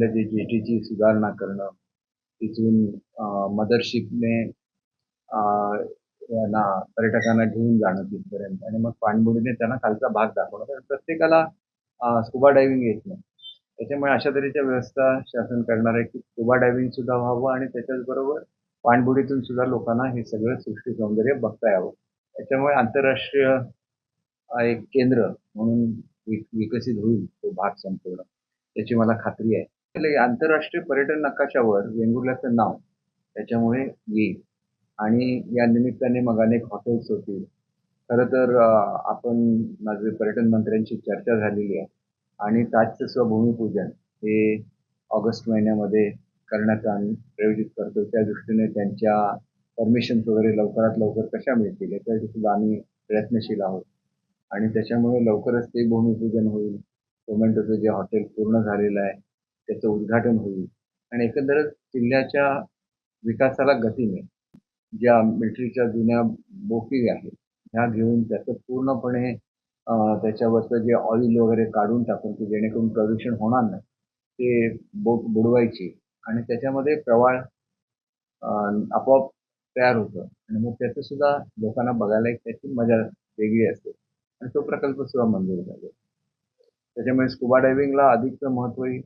आपल्या जे जेटीची सुधारणा करणं, तिथून मदरशिपने यांना पर्यटकांना घेऊन जाणं तिथपर्यंत आणि मग पाणबुडीने त्यांना खालचा भाग दाखवणं. कारण प्रत्येकाला स्कुबा डायव्हिंग येत नाही. त्याच्यामुळे अशा तऱ्हेच्या व्यवस्था शासन करणार आहे, की स्कुबा डायव्हिंग सुद्धा व्हावं आणि त्याच्याचबरोबर पाणबुडीतून सुद्धा लोकांना हे सगळं सृष्टी सौंदर्य बघता यावं. त्याच्यामुळे आंतरराष्ट्रीय एक केंद्र म्हणून विकसित होईल तो भाग संपूर्ण, याची मला खात्री आहे. आंतरराष्ट्रीय पर्यटन नकाशावर वेंगुर्ल्याचं नाव त्याच्यामुळे येईल आणि या निमित्ताने मग अनेक हॉटेल्स होतील. खरं तर आपण माझे पर्यटन मंत्र्यांशी चर्चा झालेली आहे आणि ताजचं स्वभूमिपूजन हे ऑगस्ट महिन्यामध्ये करण्यात प्रयोजित करतो. त्या दृष्टीने त्यांच्या परमिशन्स वगैरे लवकरात लवकर कशा मिळतील याच्यासाठी सुद्धा आम्ही प्रयत्नशील आहोत आणि त्याच्यामुळे लवकरच ते भूमिपूजन होईल. टोमॅटोचं जे हॉटेल पूर्ण झालेलं आहे त्याचं उद्घाटन होईल आणि एकंदरच जिल्ह्याच्या विकासाला गती मिळेल. ज्या मिलिटरीच्या जुन्या बोटी आहेत ह्या घेऊन त्याचं पूर्णपणे त्याच्यावरचं जे ऑइल वगैरे काढून टाकून की जेणेकरून प्रदूषण होणार नाही ते बोट बुडवायची आणि त्याच्यामध्ये प्रवाळ आपोआप तयार होतं आणि मग त्याचं सुद्धा लोकांना बघायला एक त्याची मजा वेगळी असते आणि तो प्रकल्प सुद्धा मंजूर झाला. त्याच्यामुळे स्कुबा डायव्हिंगला अधिकचं महत्त्व येईल.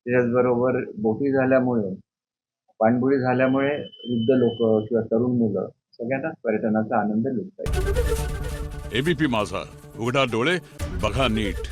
त्याच्याचबरोबर बोटी झाल्यामुळे पाणबुडी झाल्यामुळे वृद्ध लोक किंवा तरुण मुलं सगळ्यांनाच पर्यटनाचा आनंद लुटता येईल. एबीपी माझा, उघडा डोळे बघा नीट.